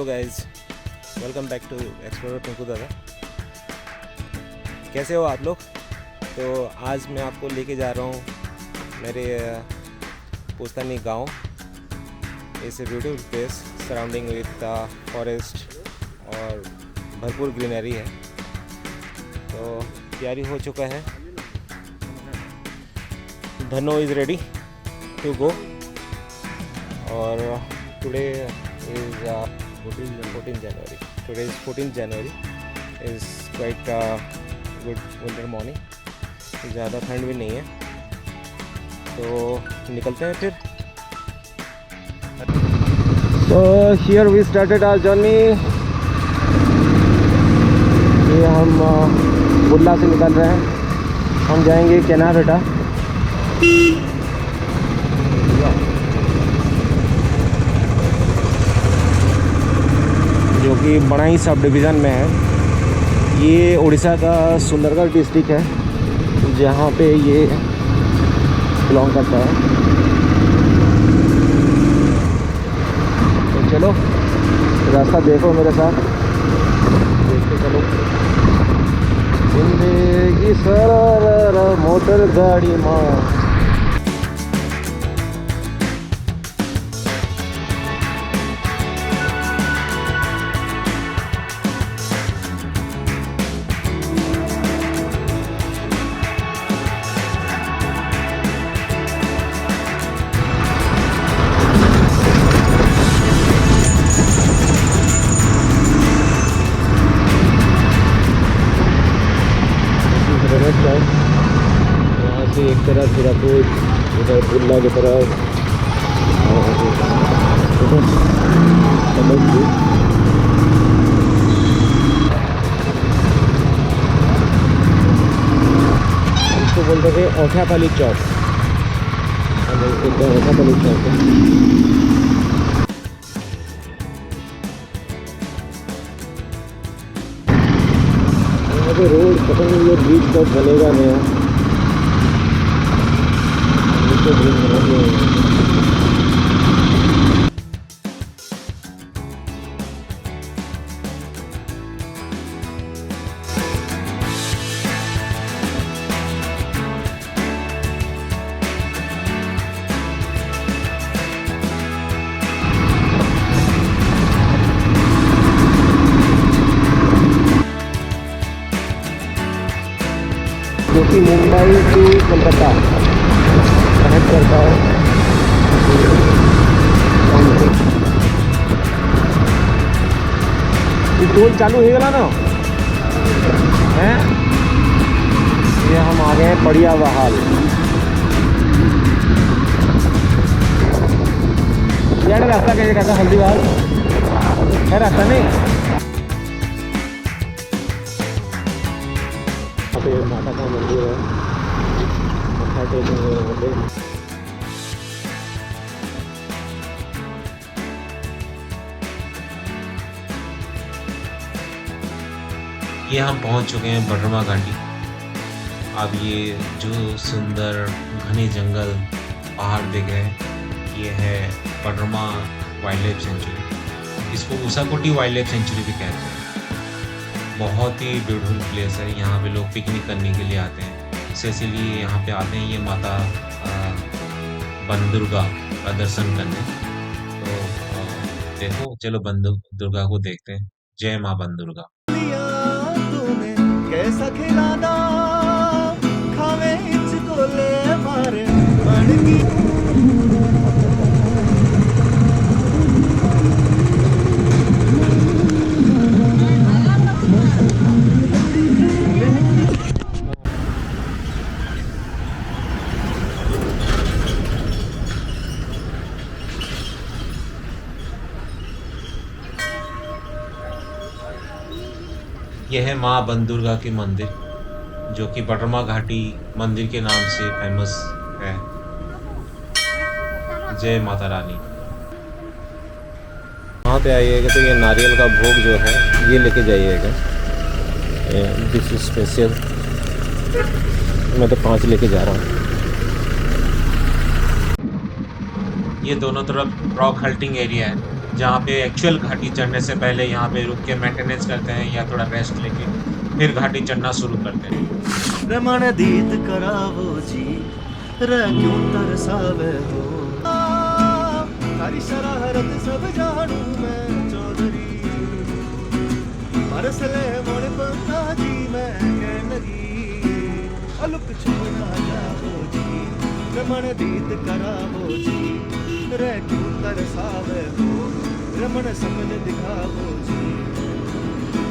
Hello guys, welcome back to explorer Tinku Dada. कैसे हो आप लोग? तो आज मैं आपको लेके जा रहा हूँ मेरे पुस्तानी गांव। इस beautiful place surrounding with forest और भरपूर ग्रीनरी है। तो तैयारी हो चुका है, धनो इज़ रेडी टू गो। और today is 14 January. Today is 14th January. Is quite good winter morning. ज़्यादा ठंड भी नहीं है, तो निकलते हैं फिर। So here we started our journey. ये हम बुल्ला से निकल रहे हैं। हम जाएंगे केनारघट्टा। जो कि बड़ाई सब डिवीज़न में है। ये उड़ीसा का सुंदरगढ़ डिस्ट्रिक्ट है, जहाँ पे ये बिलोंग करता है। तो चलो रास्ता देखो मेरे साथ, देखते चलो। जिंदगी सरर मोटर गाड़ी माँ। यहाँ से एक तरफ हिरापुर, उधर बुल्ला की तरफ, इसको बोलते थे ओठापाली चौक। ओठापाली चौक है। रोड पता नहीं ये ब्रिज कब बनेगा नया। ब्रिज बनाते हैं। जो कि मुंबई से कोलकाता कनेक्ट करता है। ये टोल चालू हो गया ना हैं। ये हम आ गए हैं बढ़िया बहाल। यार रास्ता कैसे कहता हल्दीबाग है रास्ता नहीं। माता का मंदिर है, मत्था टेकेंगे मंदिर। ये हम पहुंच चुके हैं बडरमा घाटी। अब ये जो सुंदर घने जंगल पहाड़ दिख रहे हैं, ये है बडरमा वाइल्ड लाइफ सेंचुरी। इसको उसाकोटी वाइल्ड लाइफ सेंचुरी भी कहते हैं। बहुत ही ब्यूटीफुल प्लेस है। यहाँ पे लोग पिकनिक करने के लिए आते हैं, इसीलिए यहाँ पे आते हैं ये माता बन दुर्गा का दर्शन करने। तो देखो चलो बन दुर्गा को देखते हैं। जय माँ बन दुर्गा। कैसा खिलाना खावे इचको ले मारे मणकी। यह है माँ बन दुर्गा की मंदिर, जो कि बडरमा घाटी मंदिर के नाम से फेमस है। जय माता रानी। वहाँ पे आइएगा तो ये नारियल का भोग जो है ये लेके जाइएगा। This is special. मैं तो 5 लेके जा रहा हूँ। ये दोनों तरफ रॉक हल्टिंग एरिया है। जहाँ पे एक्चुअल घाटी चढ़ने से पहले यहाँ पे रुक के मेंटेनेंस करते हैं या थोड़ा रेस्ट लेके फिर घाटी चढ़ना शुरू करते हैं। रमण दीद करावो जी रे क्यों तरसावे हो तारी शरारत सब जानू मैं चौधरी मरसले मोड़ बंदा जी मैं कह लगी अलुक छोड़ा जावो जी रमण दीद करावो जी रे क्यों तरसावे हो रमण सपन दिखावो जी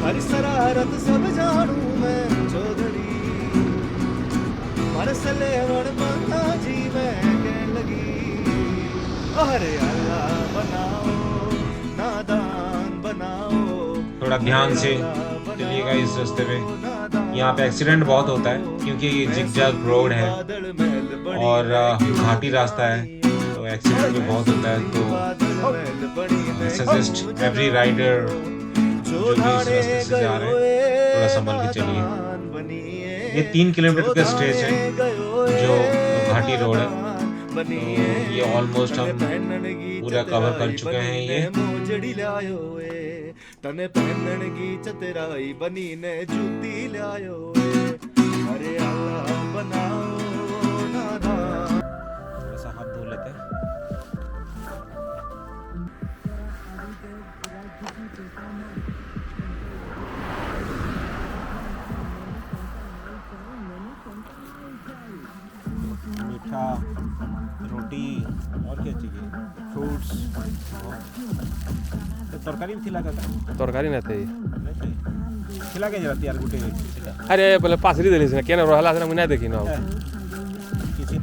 तारी शरारत सब जानू मैं चौधरी मरसले वण बंदा जी मैं कह लगी अरे अल्लाह बनाओ नादान बनाओ। थोड़ा ध्यान से चलिएगा इस रास्ते पे। यहाँ पे एक्सीडेंट बहुत होता है क्योंकि ये जिगजैग रोड है और घाटी रास्ता है, तो एक्सीडेंट भी बहुत होता है। तो सजेस्ट एवरी राइडर जो भी इस रास्ते से जा रहे हैं थोड़ा संभल के चलिए। ये 3 किलोमीटर का स्ट्रेच है जो घाटी रोड है, तो ये ऑलमोस्ट हम पूरा कवर कर चुके हैं। ये तने पहनन की चतराई बनी ने जूती लायो अरे अल्लाह बनाओ नादान। थोड़ा सा हाथ धो लेते हैं। मीठा रोटी और क्या चाहिए, फ्रूट्स तरकारी भी खिला जाता है। तरकारी ना थे खिला के जाती यार गुटे अरे बोले पासरी देली से केना रहला से मुना देखी ना किसी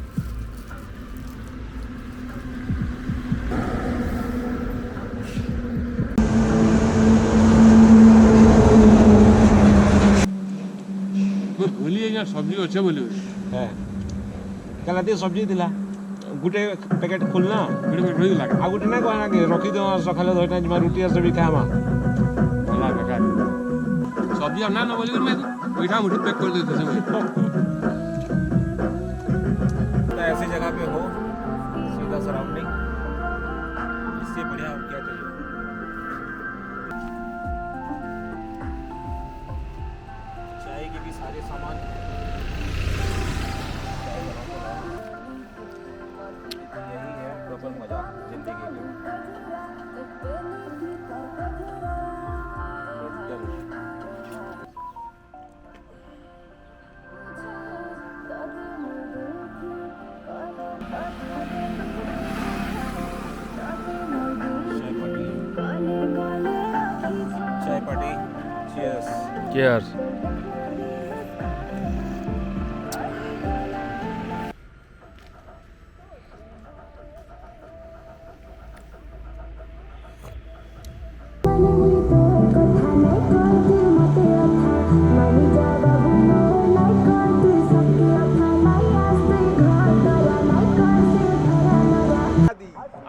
भूलिए या सब्जी अच्छे बोली है कल दी सब्जी दिला गुटे पैकेट खोलना बड़ी बड़ी रोई लगा आ गुटे ना कहना कि रखी दो सकाले धोइना जमा रोटी और सब्जी खामा भला बेकार सब्जी ना ना बोली मैं मीठा मुठी पैक कर देते सब। तो ऐसी जगह पे हो सीधा सराउंडिंग, इससे बढ़िया और क्या चाहिए। चाय के भी सारे सामान यही है डबल मजा जिंदगी में। एकदम चाय पार्टी चीयर्स। चीयर्स।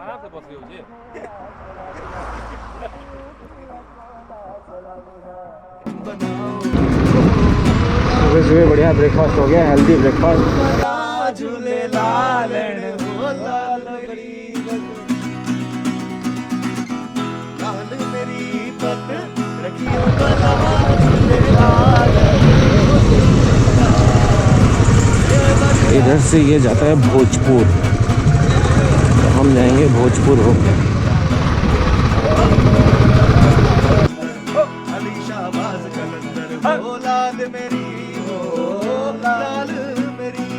आराम से बस गए हो जी। सुबह सुबह बढ़िया ब्रेकफास्ट हो गया, हेल्दी ब्रेकफास्ट। झूले लालन हो लाल लाल मेरी पत रखियो बला झूले लालन। इधर से ये जाता है भोजपुर, तो हम जाएंगे भोजपुर होकर। अली शाहबाज कलंदर हो लाल मेरी हो लाल मेरी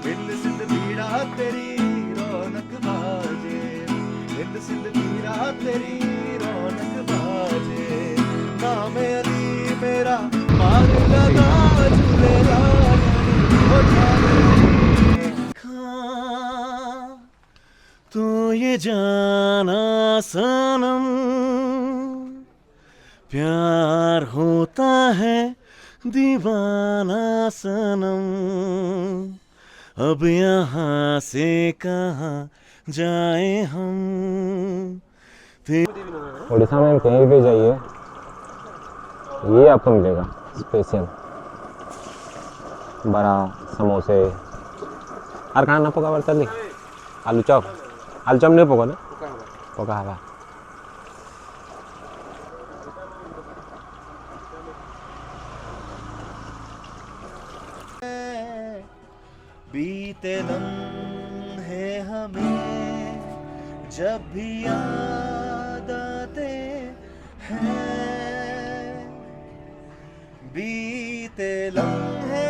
हिंद सिंध पीड़ा तेरी रौनक बाजे हिंद सिंध पीड़ा तेरी रौनक बाजे नाम अली मेरा मांग लगा झूले लाल तो ये जाना सनम प्यार होता है दीवाना सनम अब यहाँ से कहाँ जाए हम। उड़ीसा में कहीं भी जाइए ये आपको मिलेगा स्पेशल बड़ा समोसे और कहाँ ना पका बर्तन आलू चॉप नहीं पका ना पका हवा बीते लम्हे हमें जब भी याद आते हैं, बीते लम्हे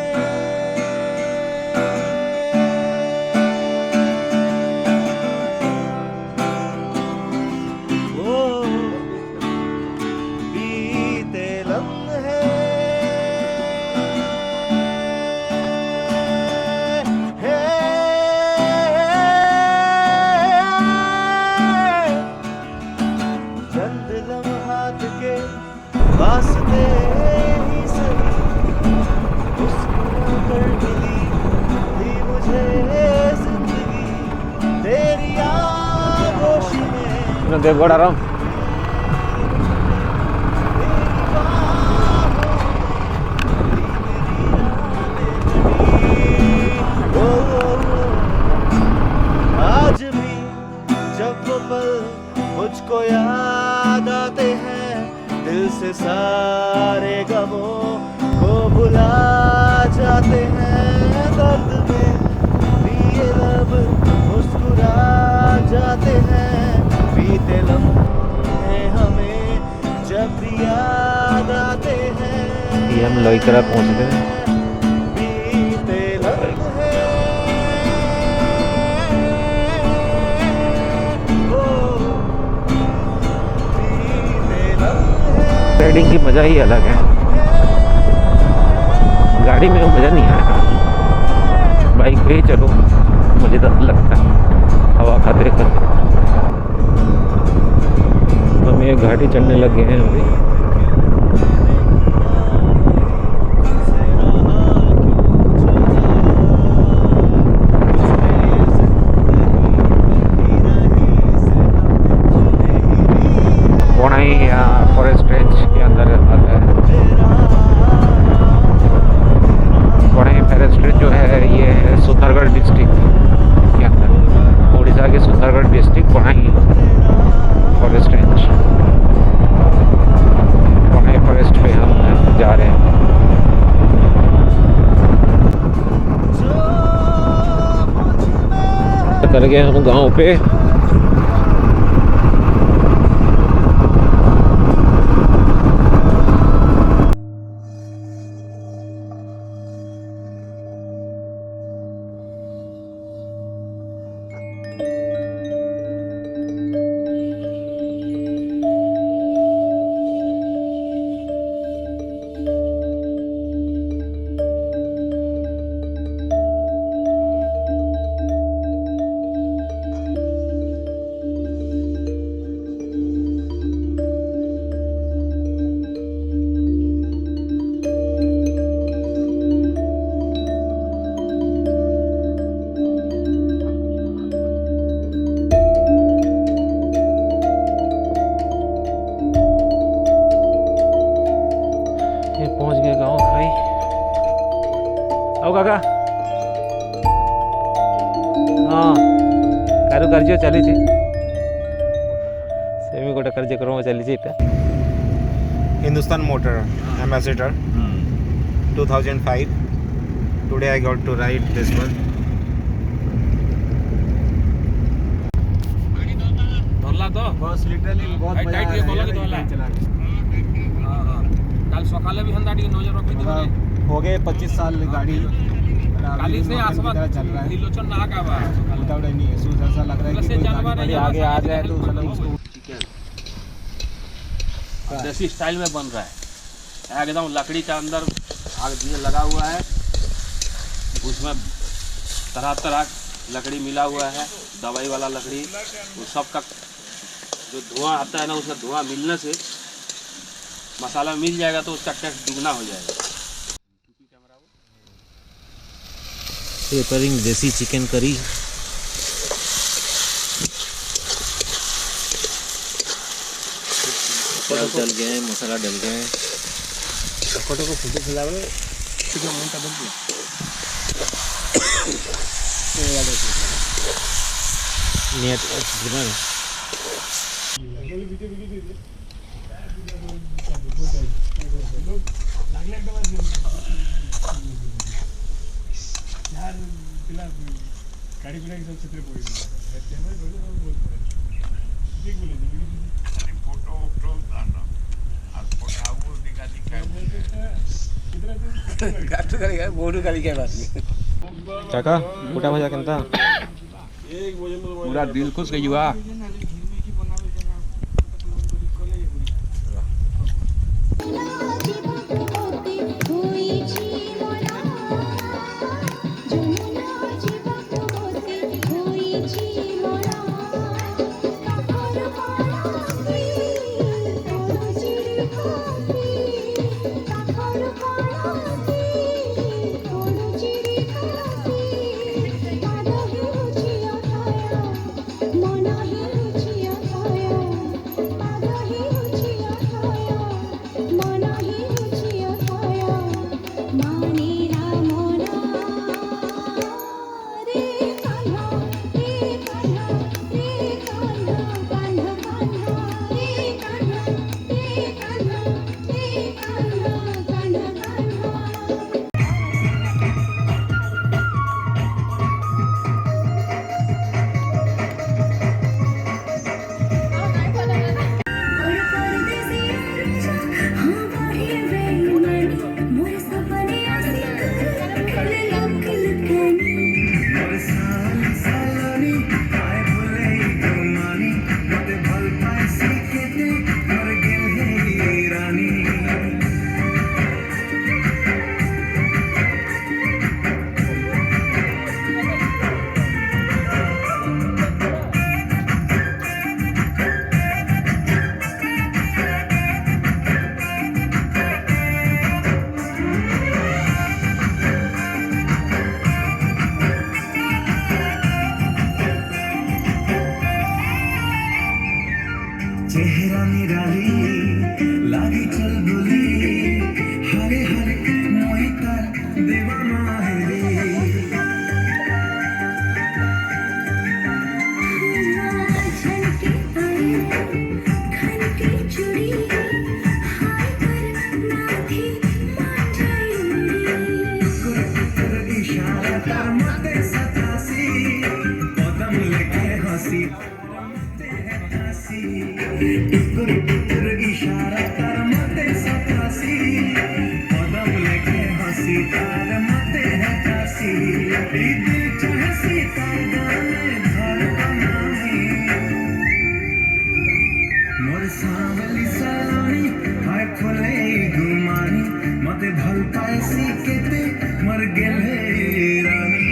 वास्ते ही सही मुस्कुरा कर मिली थी मुझे जिंदगी तेरी आगोश में। देख गोड़ा राम आज भी जब वो पल मुझको याद आते हैं, दिल से सारे गमों को भुला जाते हैं। दर्द में भी ये लब मुस्कुरा जाते हैं, बीते लम्हे हमें जब भी याद आते हैं। ये हम लोईकरा पहुंच गए। बीते लम्हे राइडिंग की मज़ा ही अलग है, गाड़ी में मज़ा नहीं आएगा, बाइक पे ही चलो मुझे तो लगता है हवा खाते खाते। हम ये घाटी चढ़ने लग गए हैं अभी। फॉरेस्ट रेंज के अंदर आता है। बड़े फॉरेस्ट रेंज जो है ये है सुंदरगढ़ डिस्ट्रिक्ट के अंदर, उड़ीसा के सुंदरगढ़ डिस्ट्रिक्ट बढ़ाई फॉरेस्ट रेंज। बढ़ाई फॉरेस्ट पे हम जा रहे हैं। कर गए हम गांव पे। पहुंच गए गाँव भाई। आओ काका। हाँ कारुकार्य चली सेमी गोटे कार्यक्रम चली। Hindustan motor ambassador 2005। Today I got to ride this one. धरला तो बस लिटरली बहुत मजा टाइट ये बोला कि धरला कल सकाले भी हंदा टी नजर रखी थी हो गए 25 साल गाड़ी काली से आसमान चल रहा है। नीलोचन ना का बा विदाउट एनी इश्यूज, ऐसा लग रहा है कि कोई गाड़ी आगे आ जाए तो मतलब देसी स्टाइल में बन रहा है। एकदम लकड़ी का अंदर आग दिए लगा हुआ है, उसमें तरह तरह लकड़ी मिला हुआ है, दवाई वाला लकड़ी। वो सब का जो धुआं आता है ना, उसका धुआं मिलने से मसाला मिल जाएगा तो उसका टेस्ट दुगना हो जाएगा। प्रिपेयरिंग देसी चिकन करी। डल गए, मसाला डल गए। फोटो को फोटो खिला रहे ठीक है। मुंह का बन गया नियत गimana? गाड़ी पिला की सब क्षेत्र पड़ी कैमरा बोले हम बोल रहे ठीक बोले खाली फोटो वोटो दाना आज फोटो आओ निकाली काय गाड़ी गाड़ी है बोर्ड गाड़ी के बात नहीं काका कुटा भजा केनता पूरा दिल खुश गई हुआ चेहरा निराली लागी चल बोली हरे हरे मोहिता दीवाना है रे इशारा कर मते सतासी कदम लेके हंसी इशारा कर मते सतासी कदम लेके हंसी तार मते है कासी दिल चाहे सीता गाने घर बनाई मोर सावली सलानी हाय खोले गुमानी मते भल पाए सी केते मर गेले रानी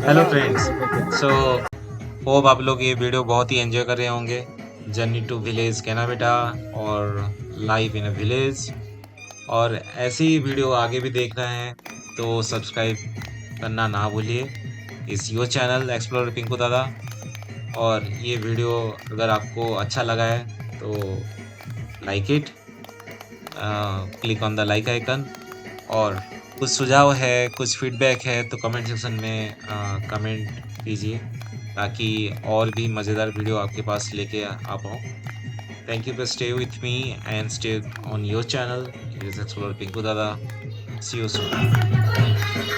हेलो फ्रेंड्स, सो होप आप लोग ये वीडियो बहुत ही एंजॉय कर रहे होंगे। जर्नी टू विलेज कहना बेटा और लाइफ इन अ विलेज, और ऐसी ही वीडियो आगे भी देखना है तो सब्सक्राइब करना ना भूलिए इस यो चैनल एक्सप्लोर पिंकू दादा। और ये वीडियो अगर आपको अच्छा लगा है तो like it, click on the like icon, और कुछ सुझाव है, कुछ फीडबैक है तो कमेंट सेक्शन में कमेंट कीजिए ताकि और भी मज़ेदार वीडियो आपके पास लेके आ पाऊँ। Thank you for stay with me and stay on your channel, it is explore Pinku दादा। See you soon.